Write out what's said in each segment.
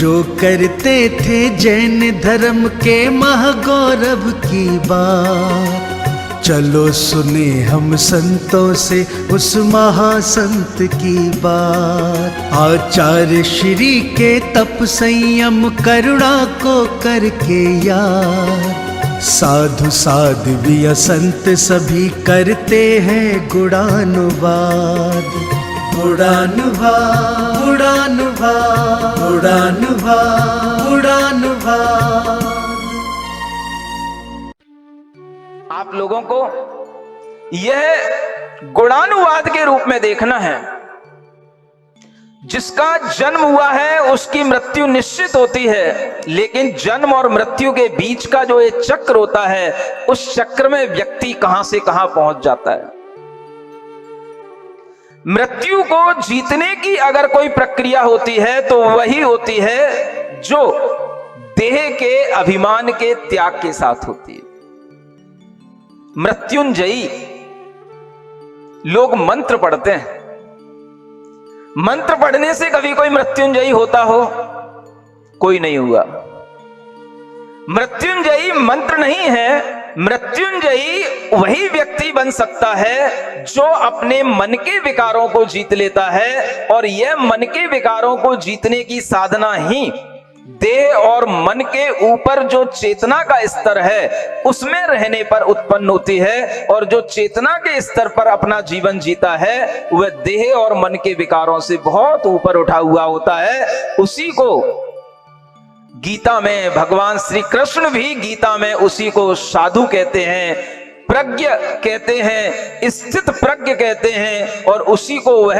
जो करते थे जैन धर्म के महागौरव की बात, चलो सुने हम संतों से उस महासंत की बात। आचार्य श्री के तप संयम करुणा को करके याद, साधु साध्वी संत सभी करते हैं गुणानुवाद। गुणानुवाद गुणानुवाद गुणानुवाद गुणानुवाद। आप लोगों को यह गुणानुवाद के रूप में देखना है। जिसका जन्म हुआ है उसकी मृत्यु निश्चित होती है, लेकिन जन्म और मृत्यु के बीच का जो ये चक्र होता है, उस चक्र में व्यक्ति कहां से कहां पहुंच जाता है। मृत्यु को जीतने की अगर कोई प्रक्रिया होती है तो वही होती है जो देह के अभिमान के त्याग के साथ होती है। मृत्युंजयी लोग मंत्र पढ़ते हैं। मंत्र पढ़ने से कभी कोई मृत्युंजयी होता हो? कोई नहीं हुआ। मृत्युंजयी मंत्र नहीं है। मृत्युंजयी वही व्यक्ति बन सकता है जो अपने मन के विकारों को जीत लेता है, और यह मन के विकारों को जीतने की साधना ही देह और मन के ऊपर जो चेतना का स्तर है उसमें रहने पर उत्पन्न होती है। और जो चेतना के स्तर पर अपना जीवन जीता है वह देह और मन के विकारों से बहुत ऊपर उठा हुआ होता है। उसी को गीता में भगवान श्री कृष्ण भी गीता में उसी को साधु कहते हैं, प्रज्ञ कहते हैं, स्थित प्रज्ञ कहते हैं, और उसी को वह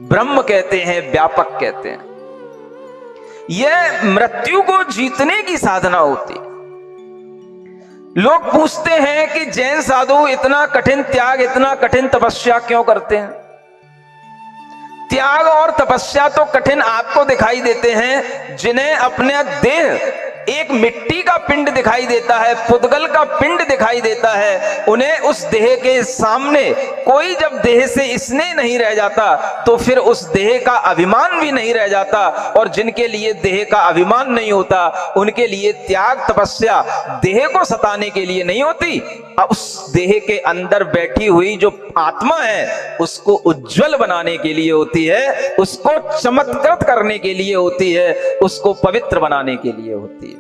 ब्रह्म कहते हैं, व्यापक कहते हैं। यह मृत्यु को जीतने की साधना होती। लोग पूछते हैं कि जैन साधु इतना कठिन त्याग, इतना कठिन तपस्या क्यों करते हैं? त्याग और तपस्या तो कठिन आपको दिखाई देते हैं जिन्हें अपने देह एक मिट्टी का पिंड दिखाई देता है, पुद्गल का पिंड दिखाई देता है। उन्हें उस देह के सामने कोई जब देह से स्नेह नहीं रह जाता तो फिर उस देह का अभिमान भी नहीं रह जाता। और जिनके लिए देह का अभिमान नहीं होता उनके लिए त्याग तपस्या देह को सताने के लिए नहीं होती, उस देह के अंदर बैठी हुई जो आत्मा है उसको उज्जवल बनाने के लिए होती है, उसको चमत्कृत करने के लिए होती है, उसको पवित्र बनाने के लिए होती है।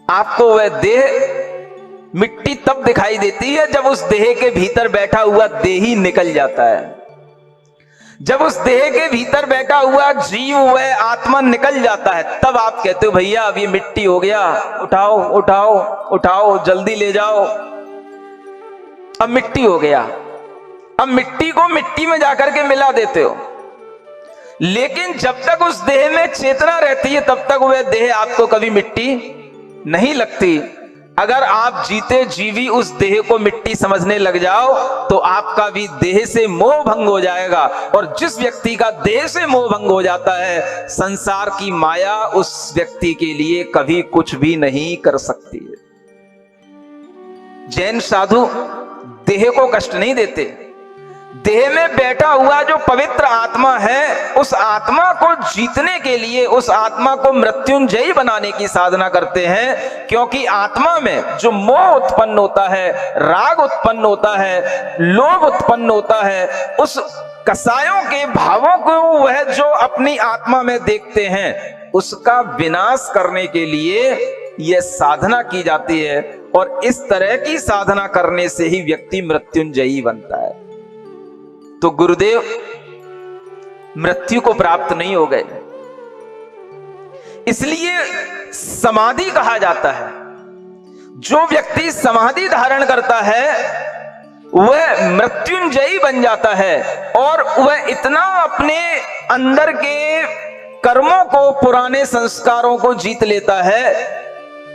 आपको वह देह मिट्टी तब दिखाई देती है जब उस देह के भीतर बैठा हुआ देही निकल जाता है। जब उस देह के भीतर बैठा हुआ जीव, वह आत्मा निकल जाता है, तब आप कहते हो भैया अब ये मिट्टी हो गया, उठाओ उठाओ उठाओ, जल्दी ले जाओ, अब मिट्टी हो गया। अब मिट्टी को मिट्टी में जाकर के मिला देते हो। लेकिन जब तक उस देह में चेतना रहती है तब तक वह देह आपको कभी मिट्टी नहीं लगती। अगर आप जीते जीवी उस देह को मिट्टी समझने लग जाओ तो आपका भी देह से मोह भंग हो जाएगा। और जिस व्यक्ति का देह से मोह भंग हो जाता है, संसार की माया उस व्यक्ति के लिए कभी कुछ भी नहीं कर सकती है। जैन साधु देह को कष्ट नहीं देते। देह में बैठा हुआ जो पवित्र आत्मा है, उस आत्मा को जीतने के लिए, उस आत्मा को मृत्युंजयी बनाने की साधना करते हैं। क्योंकि आत्मा में जो मोह उत्पन्न होता है, राग उत्पन्न होता है, लोभ उत्पन्न होता है, उस कसायों के भावों को वह जो अपनी आत्मा में देखते हैं, उसका विनाश करने के लिए यह साधना की जाती है। और इस तरह की साधना करने से ही व्यक्ति मृत्युंजयी बनता है। तो गुरुदेव मृत्यु को प्राप्त नहीं हो गए, इसलिए समाधि कहा जाता है। जो व्यक्ति समाधि धारण करता है वह मृत्युंजयी बन जाता है, और वह इतना अपने अंदर के कर्मों को, पुराने संस्कारों को जीत लेता है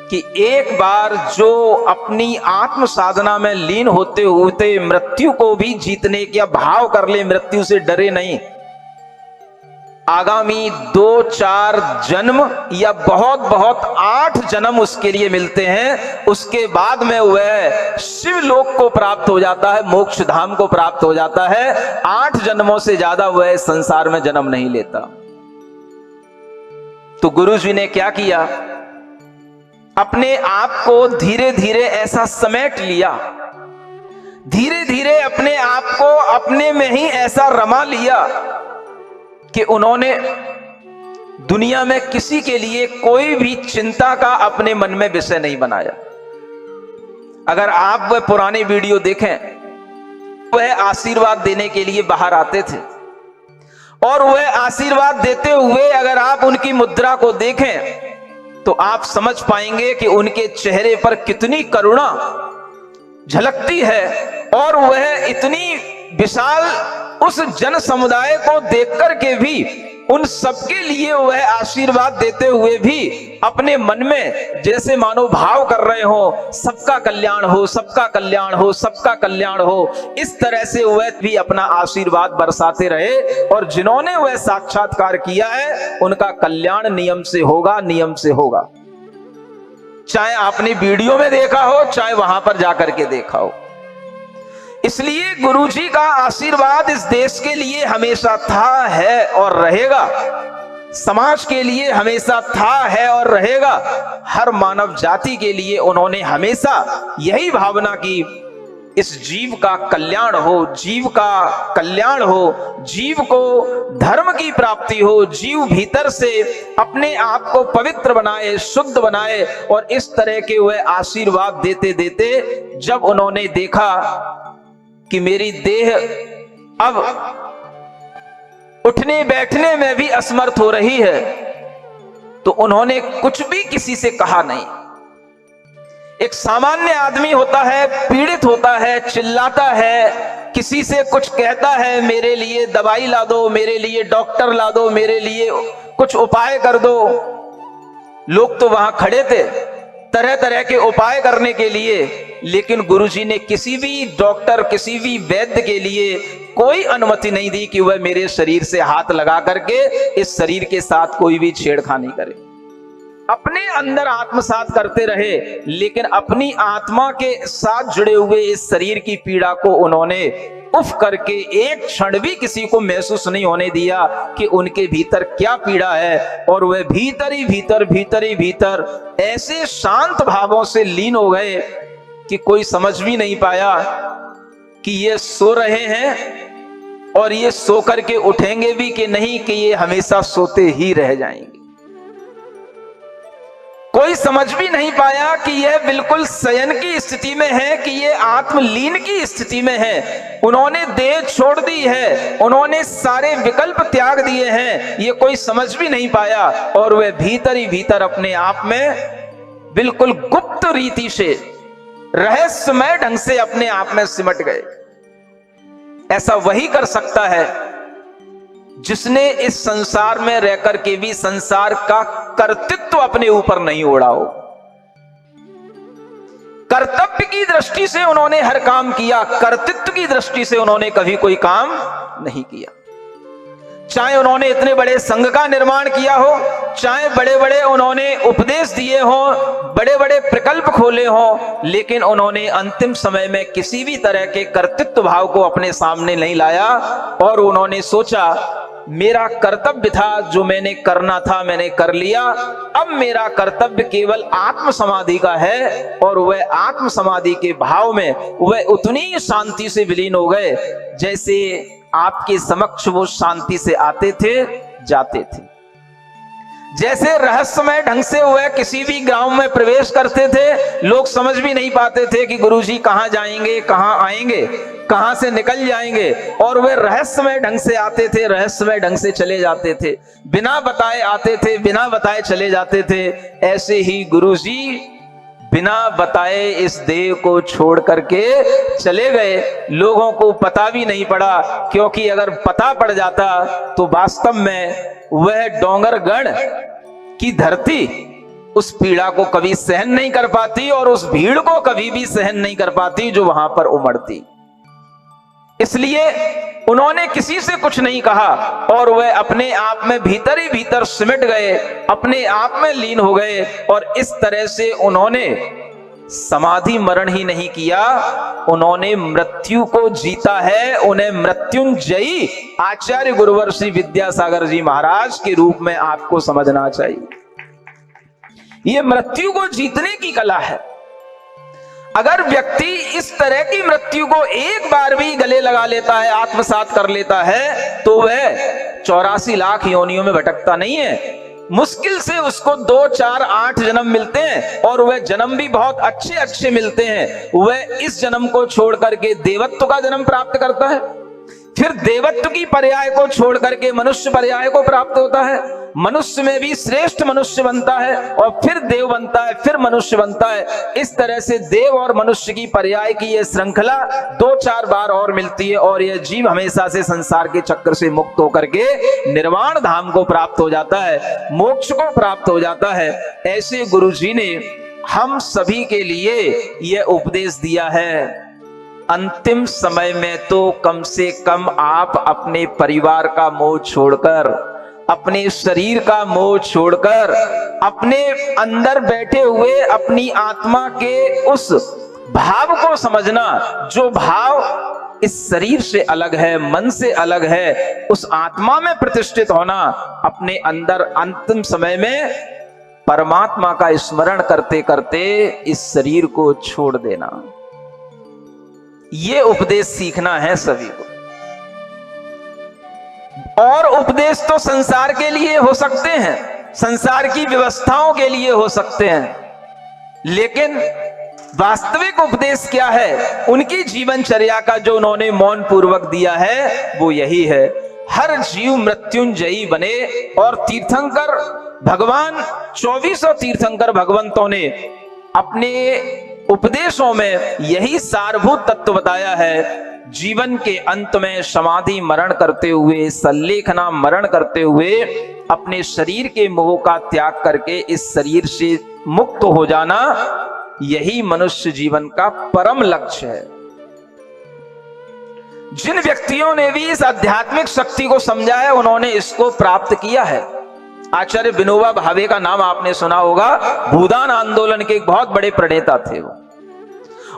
कि एक बार जो अपनी आत्म साधना में लीन होते होते मृत्यु को भी जीतने का भाव कर ले, मृत्यु से डरे नहीं, आगामी 2-4 जन्म या बहुत बहुत 8 जन्म उसके लिए मिलते हैं। उसके बाद में वह शिवलोक को प्राप्त हो जाता है, मोक्ष धाम को प्राप्त हो जाता है। 8 जन्मों से ज्यादा वह संसार में जन्म नहीं लेता। तो गुरु जी ने क्या किया, अपने आप को धीरे धीरे ऐसा समेट लिया, धीरे धीरे अपने आप को अपने में ही ऐसा रमा लिया कि उन्होंने दुनिया में किसी के लिए कोई भी चिंता का अपने मन में विषय नहीं बनाया। अगर आप वह पुराने वीडियो देखें, वह आशीर्वाद देने के लिए बाहर आते थे और वह आशीर्वाद देते हुए अगर आप उनकी मुद्रा को देखें तो आप समझ पाएंगे कि उनके चेहरे पर कितनी करुणा झलकती है और वह इतनी विशाल उस जन समुदाय को देखकर के भी उन सबके लिए वह आशीर्वाद देते हुए भी अपने मन में जैसे मानो भाव कर रहे हो, सबका कल्याण हो, सबका कल्याण हो, सबका कल्याण हो। इस तरह से वह भी अपना आशीर्वाद बरसाते रहे और जिन्होंने वह साक्षात्कार किया है उनका कल्याण नियम से होगा, नियम से होगा। चाहे आपने वीडियो में देखा हो, चाहे वहां पर जाकर के देखा हो। इसलिए गुरुजी का आशीर्वाद इस देश के लिए हमेशा था, है और रहेगा। समाज के लिए हमेशा था, है और रहेगा। हर मानव जाति के लिए उन्होंने हमेशा यही भावना की, इस जीव का कल्याण हो, जीव का कल्याण हो, जीव को धर्म की प्राप्ति हो, जीव भीतर से अपने आप को पवित्र बनाए, शुद्ध बनाए। और इस तरह के वह आशीर्वाद देते देते जब उन्होंने देखा कि मेरी देह अब उठने बैठने में भी असमर्थ हो रही है, तो उन्होंने कुछ भी किसी से कहा नहीं। एक सामान्य आदमी होता है, पीड़ित होता है, चिल्लाता है, किसी से कुछ कहता है, मेरे लिए दवाई ला दो, मेरे लिए डॉक्टर ला दो, मेरे लिए कुछ उपाय कर दो। लोग तो वहां खड़े थे तरह तरह के उपाय करने के लिए, लेकिन गुरुजी ने किसी भी डॉक्टर, किसी भी वैद्य के लिए कोई अनुमति नहीं दी कि वह मेरे शरीर से हाथ लगा करके इस शरीर के साथ कोई भी छेड़खानी करे। अपने अंदर आत्मसात करते रहे, लेकिन अपनी आत्मा के साथ जुड़े हुए इस शरीर की पीड़ा को उन्होंने उफ करके एक क्षण भी किसी को महसूस नहीं होने दिया कि उनके भीतर क्या पीड़ा है। और वह भीतर ही भीतर, भीतर ही भीतर ऐसे शांत भावों से लीन हो गए कि कोई समझ भी नहीं पाया कि ये सो रहे हैं और ये सो करके उठेंगे भी कि नहीं, कि ये हमेशा सोते ही रह जाएंगे। कोई समझ भी नहीं पाया कि यह बिल्कुल शयन की स्थिति में है, कि यह आत्मलीन की स्थिति में है। उन्होंने देह छोड़ दी है, उन्होंने सारे विकल्प त्याग दिए हैं, ये कोई समझ भी नहीं पाया। और वह भीतर ही भीतर अपने आप में बिल्कुल गुप्त रीति से, रहस्यमय ढंग से अपने आप में सिमट गए। ऐसा वही कर सकता है जिसने इस संसार में रहकर के भी संसार का कर्तृत्व अपने ऊपर नहीं ओढ़ा हो। कर्तव्य की दृष्टि से उन्होंने हर काम किया, कर्तृत्व की दृष्टि से उन्होंने कभी कोई काम नहीं किया। चाहे उन्होंने इतने बड़े संघ का निर्माण किया हो, चाहे बड़े बड़े उन्होंने उपदेश दिए हो, बड़े बड़े प्रकल्प खोले हो, लेकिन उन्होंने अंतिम समय में किसी भी तरह के कर्तृत्व भाव को अपने सामने नहीं लाया। और उन्होंने सोचा, मेरा कर्तव्य था, जो मैंने करना था मैंने कर लिया, अब मेरा कर्तव्य केवल आत्म समाधि का है। और वह आत्म समाधि के भाव में वह उतनी शांति से विलीन हो गए जैसे आपके समक्ष वो शांति से आते थे, जाते थे। जैसे रहस्यमय ढंग से वह किसी भी गांव में प्रवेश करते थे, लोग समझ भी नहीं पाते थे कि गुरुजी कहां जाएंगे, कहां आएंगे, कहां से निकल जाएंगे। और वे रहस्यमय ढंग से आते थे, रहस्यमय ढंग से चले जाते थे, बिना बताए आते थे, बिना बताए चले जाते थे। ऐसे ही गुरुजी बिना बताए इस देह को छोड़ करके चले गए। लोगों को पता भी नहीं पड़ा, क्योंकि अगर पता पड़ जाता तो वास्तव में वह डोंगरगढ़ की धरती उस पीड़ा को कभी सहन नहीं कर पाती और उस भीड़ को कभी भी सहन नहीं कर पाती जो वहां पर उमड़ती। इसलिए उन्होंने किसी से कुछ नहीं कहा और वह अपने आप में भीतर ही भीतर सिमट गए, अपने आप में लीन हो गए। और इस तरह से उन्होंने समाधि मरण ही नहीं किया, उन्होंने मृत्यु को जीता है। उन्हें मृत्युंजयी आचार्य गुरुवर श्री विद्यासागर जी महाराज के रूप में आपको समझना चाहिए। यह मृत्यु को जीतने की कला है। अगर व्यक्ति इस तरह की मृत्यु को एक बार भी गले लगा लेता है, आत्मसात कर लेता है, तो वह 84 लाख योनियों में भटकता नहीं है। मुश्किल से उसको 2, 4, 8 जन्म मिलते हैं, और वह जन्म भी बहुत अच्छे अच्छे मिलते हैं। वह इस जन्म को छोड़ करके देवत्व का जन्म प्राप्त करता है, फिर देवत्व की पर्याय को छोड़ करके मनुष्य पर्याय को प्राप्त होता है, मनुष्य में भी श्रेष्ठ मनुष्य बनता है, और फिर देव बनता है, फिर मनुष्य बनता है। इस तरह से देव और मनुष्य की पर्याय की यह श्रृंखला 2-4 बार और मिलती है, और यह जीव हमेशा से संसार के चक्र से मुक्त होकर के निर्वाण धाम को प्राप्त हो जाता है, मोक्ष को प्राप्त हो जाता है। ऐसे गुरु जी ने हम सभी के लिए यह उपदेश दिया है। अंतिम समय में तो कम से कम आप अपने परिवार का मोह छोड़कर, अपने शरीर का मोह छोड़कर, अपने अंदर बैठे हुए अपनी आत्मा के उस भाव को समझना, जो भाव इस शरीर से अलग है, मन से अलग है, उस आत्मा में प्रतिष्ठित होना। अपने अंदर अंतिम समय में परमात्मा का स्मरण करते करते इस शरीर को छोड़ देना, ये उपदेश सीखना है सभी को। और उपदेश तो संसार के लिए हो सकते हैं, संसार की व्यवस्थाओं के लिए हो सकते हैं, लेकिन वास्तविक उपदेश क्या है, उनकी जीवनचर्या का जो उन्होंने मौन पूर्वक दिया है, वो यही है। हर जीव मृत्युंजयी बने। और तीर्थंकर भगवान, 2400 तीर्थंकर भगवंतों ने अपने उपदेशों में यही सारभूत तत्व बताया है। जीवन के अंत में समाधि मरण करते हुए, सल्लेखना मरण करते हुए, अपने शरीर के मोह का त्याग करके इस शरीर से मुक्त हो जाना, यही मनुष्य जीवन का परम लक्ष्य है। जिन व्यक्तियों ने भी इस आध्यात्मिक शक्ति को समझा है, उन्होंने इसको प्राप्त किया है। आचार्य विनोबा भावे का नाम आपने सुना होगा। भूदान आंदोलन के एक बहुत बड़े प्रणेता थे वो,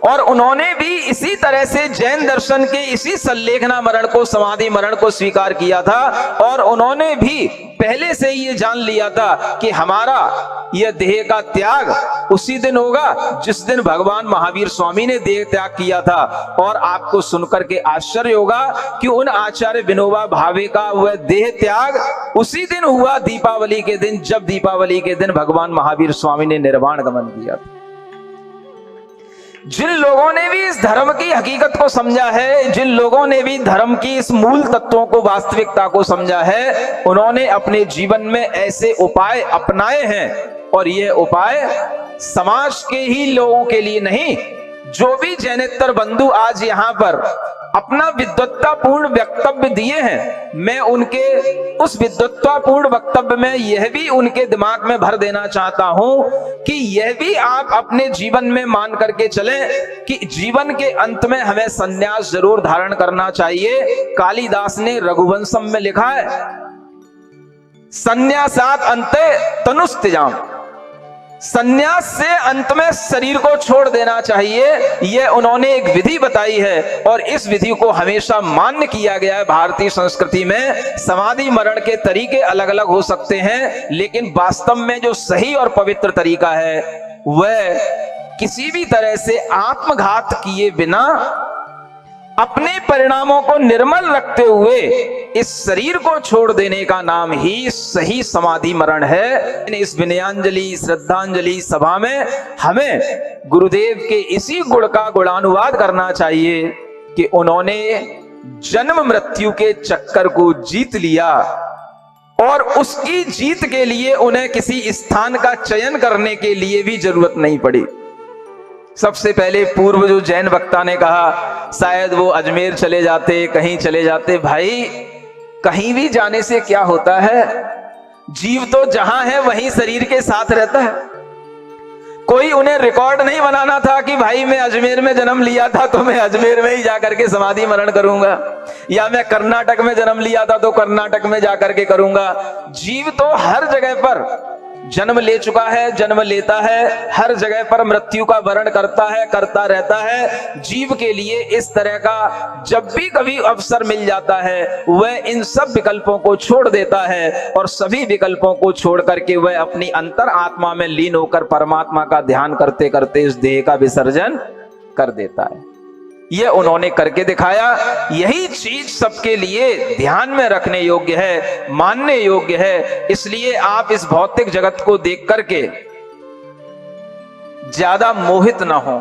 और उन्होंने भी इसी तरह से जैन दर्शन के इसी सल्लेखना मरण को, समाधि मरण को स्वीकार किया था। और उन्होंने भी पहले से ये जान लिया था कि हमारा यह देह का त्याग उसी दिन होगा जिस दिन भगवान महावीर स्वामी ने देह त्याग किया था। और आपको सुनकर के आश्चर्य होगा कि उन आचार्य विनोबा भावे का वह देह त्याग उसी दिन हुआ, दीपावली के दिन, जब दीपावली के दिन भगवान महावीर स्वामी ने निर्वाण गमन किया था। जिन लोगों ने भी इस धर्म की हकीकत को समझा है, जिन लोगों ने भी धर्म की इस मूल तत्वों को, वास्तविकता को समझा है, उन्होंने अपने जीवन में ऐसे उपाय अपनाए हैं। और ये उपाय समाज के ही लोगों के लिए नहीं, जो भी जैनेतर बंधु आज यहाँ पर अपना विद्वत्तापूर्ण वक्तव्य दिए हैं, मैं उनके उस विद्वत्तापूर्ण वक्तव्य में यह भी उनके दिमाग में भर देना चाहता हूं कि यह भी आप अपने जीवन में मान करके चलें कि जीवन के अंत में हमें संन्यास जरूर धारण करना चाहिए। कालिदास ने रघुवंशम में लिखा है, संन्यासात अन्ते तनुस्त्यजाम, संन्यास से अंत में शरीर को छोड़ देना चाहिए। यह उन्होंने एक विधि बताई है, और इस विधि को हमेशा मान्य किया गया है भारतीय संस्कृति में। समाधि मरण के तरीके अलग अलग हो सकते हैं, लेकिन वास्तव में जो सही और पवित्र तरीका है वह किसी भी तरह से आत्मघात किए बिना, अपने परिणामों को निर्मल रखते हुए इस शरीर को छोड़ देने का नाम ही सही समाधि मरण है। इस विनयांजलि श्रद्धांजलि सभा में हमें गुरुदेव के इसी गुण का गुणानुवाद करना चाहिए कि उन्होंने जन्म मृत्यु के चक्कर को जीत लिया, और उसकी जीत के लिए उन्हें किसी स्थान का चयन करने के लिए भी जरूरत नहीं पड़ी। सबसे पहले पूर्व जो जैन वक्ता ने कहा शायद वो अजमेर चले जाते, कहीं चले जाते। भाई, कहीं भी जाने से क्या होता है, जीव तो जहां है वहीं शरीर के साथ रहता है। कोई उन्हें रिकॉर्ड नहीं बनाना था कि भाई मैं अजमेर में जन्म लिया था तो मैं अजमेर में ही जाकर के समाधि मरण करूंगा, या मैं कर्नाटक में जन्म लिया था तो कर्नाटक में जाकर के करूंगा। जीव तो हर जगह पर जन्म ले चुका है, जन्म लेता है, हर जगह पर मृत्यु का वर्ण करता है, करता रहता है। जीव के लिए इस तरह का जब भी कभी अवसर मिल जाता है वह इन सब विकल्पों को छोड़ देता है और सभी विकल्पों को छोड़ करके वह अपनी अंतर आत्मा में लीन होकर परमात्मा का ध्यान करते करते इस देह का विसर्जन कर देता है। यह उन्होंने करके दिखाया। यही चीज सबके लिए ध्यान में रखने योग्य है, मानने योग्य है। इसलिए आप इस भौतिक जगत को देख करके ज्यादा मोहित ना हो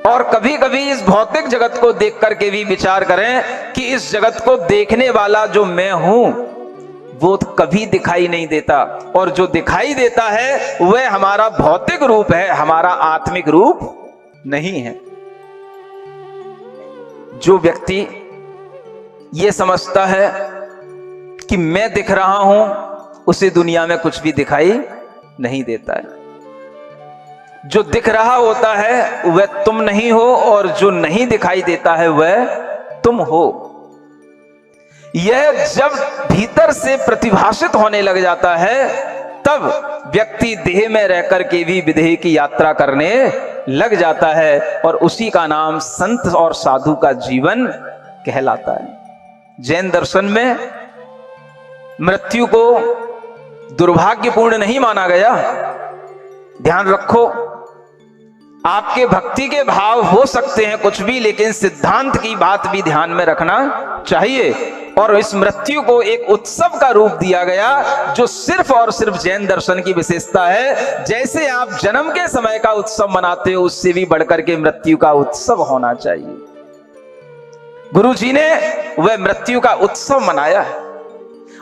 और कभी कभी इस भौतिक जगत को देख करके भी विचार करें कि इस जगत को देखने वाला जो मैं हूं वो कभी दिखाई नहीं देता और जो दिखाई देता है वह हमारा भौतिक रूप है, हमारा आत्मिक रूप नहीं है। जो व्यक्ति ये समझता है कि मैं दिख रहा हूं उसे दुनिया में कुछ भी दिखाई नहीं देता है। जो दिख रहा होता है वह तुम नहीं हो और जो नहीं दिखाई देता है वह तुम हो। यह जब भीतर से प्रतिभाषित होने लग जाता है तब व्यक्ति देह में रहकर के भी विदेह की यात्रा करने लग जाता है और उसी का नाम संत और साधु का जीवन कहलाता है। जैन दर्शन में मृत्यु को दुर्भाग्यपूर्ण नहीं माना गया। ध्यान रखो, आपके भक्ति के भाव हो सकते हैं कुछ भी, लेकिन सिद्धांत की बात भी ध्यान में रखना चाहिए। और इस मृत्यु को एक उत्सव का रूप दिया गया जो सिर्फ और सिर्फ जैन दर्शन की विशेषता है। जैसे आप जन्म के समय का उत्सव मनाते हो उससे भी बढ़कर के मृत्यु का उत्सव होना चाहिए। गुरु जी ने वह मृत्यु का उत्सव मनाया है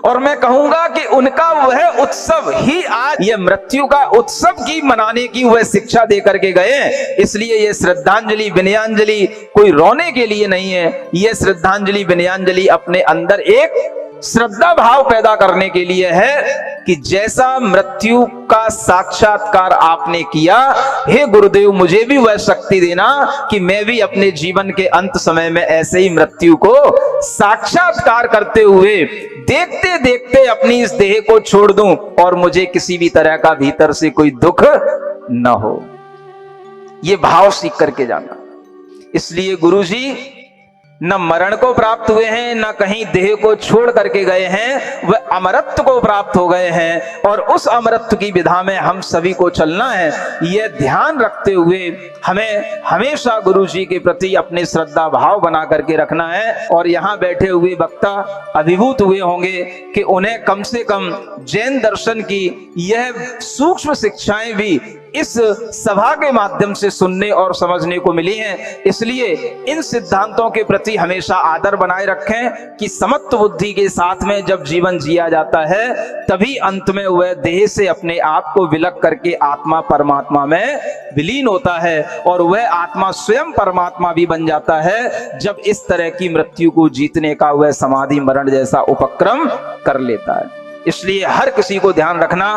और मैं कहूंगा कि उनका वह उत्सव ही आज यह मृत्यु का उत्सव की मनाने की वह शिक्षा दे करके गए। इसलिए यह श्रद्धांजलि विनयांजलि कोई रोने के लिए नहीं है। यह श्रद्धांजलि विनयांजलि अपने अंदर एक श्रद्धा भाव पैदा करने के लिए है कि जैसा मृत्यु का साक्षात्कार आपने किया, हे गुरुदेव मुझे भी वह शक्ति देना कि मैं भी अपने जीवन के अंत समय में ऐसे ही मृत्यु को साक्षात्कार करते हुए देखते देखते अपनी इस देह को छोड़ दूं और मुझे किसी भी तरह का भीतर से कोई दुख न हो। ये भाव सीख करके जाना। इसलिए गुरुजी न मरण को प्राप्त हुए हैं, न कहीं देह को छोड़ करके गए हैं, वह अमरत्व को प्राप्त हो गए हैं और उस अमरत्व की विधा में हम सभी को चलना है। यह ध्यान रखते हुए हमें हमेशा गुरु जी के प्रति अपने श्रद्धा भाव बना करके रखना है। और यहाँ बैठे हुए वक्ता अभिभूत हुए होंगे कि उन्हें कम से कम जैन दर्शन की यह सूक्ष्म शिक्षाएं भी इस सभा के माध्यम से सुनने और समझने को मिली हैं। इसलिए इन सिद्धांतों के प्रति हमेशा आदर बनाए रखें कि समत्व बुद्धि के साथ में जब जीवन जिया जाता है तभी अंत में वह देह से अपने आप को विलग करके आत्मा परमात्मा में विलीन होता है और वह आत्मा स्वयं परमात्मा भी बन जाता है जब इस तरह की मृत्यु को जीतने का वह समाधि मरण जैसा उपक्रम कर लेता है। इसलिए हर किसी को ध्यान रखना,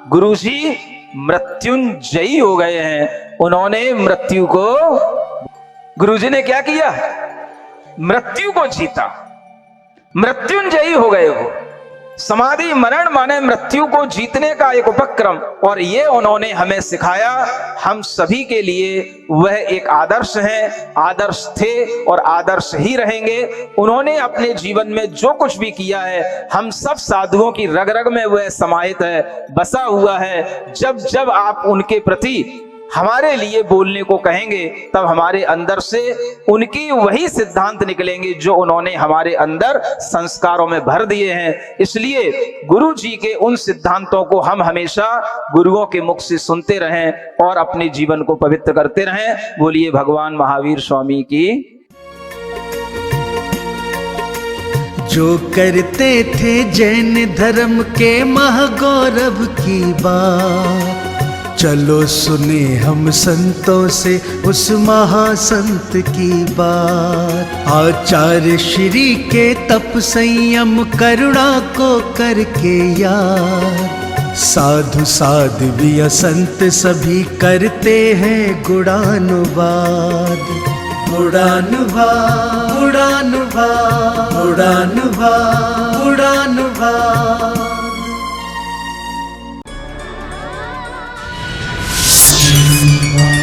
गुरु जी मृत्युंजयी हो गए हैं। उन्होंने मृत्यु को, गुरुजी ने क्या किया? मृत्यु को जीता, मृत्युंजयी हो गए वो। समाधि मरण माने मृत्यु को जीतने का एक उपक्रम, और ये उन्होंने हमें सिखाया। हम सभी के लिए वह एक आदर्श है, आदर्श थे और आदर्श ही रहेंगे। उन्होंने अपने जीवन में जो कुछ भी किया है हम सब साधुओं की रग रग में वह समाहित है, बसा हुआ है। जब जब आप उनके प्रति हमारे लिए बोलने को कहेंगे तब हमारे अंदर से उनकी वही सिद्धांत निकलेंगे जो उन्होंने हमारे अंदर संस्कारों में भर दिए हैं। इसलिए गुरु जी के उन सिद्धांतों को हम हमेशा गुरुओं के मुख से सुनते रहें और अपने जीवन को पवित्र करते रहें। बोलिए भगवान महावीर स्वामी की। जो करते थे जैन धर्म के महागौरव की बात, चलो सुने हम संतों से उस महासंत की बात। आचार्य श्री के तप संयम करुणा को करके याद, साधु साध्वी असंत सभी करते हैं गुणानुवाद। गुणानुवाद, गुणानुवाद, गुणानुवाद, गुणानुवाद।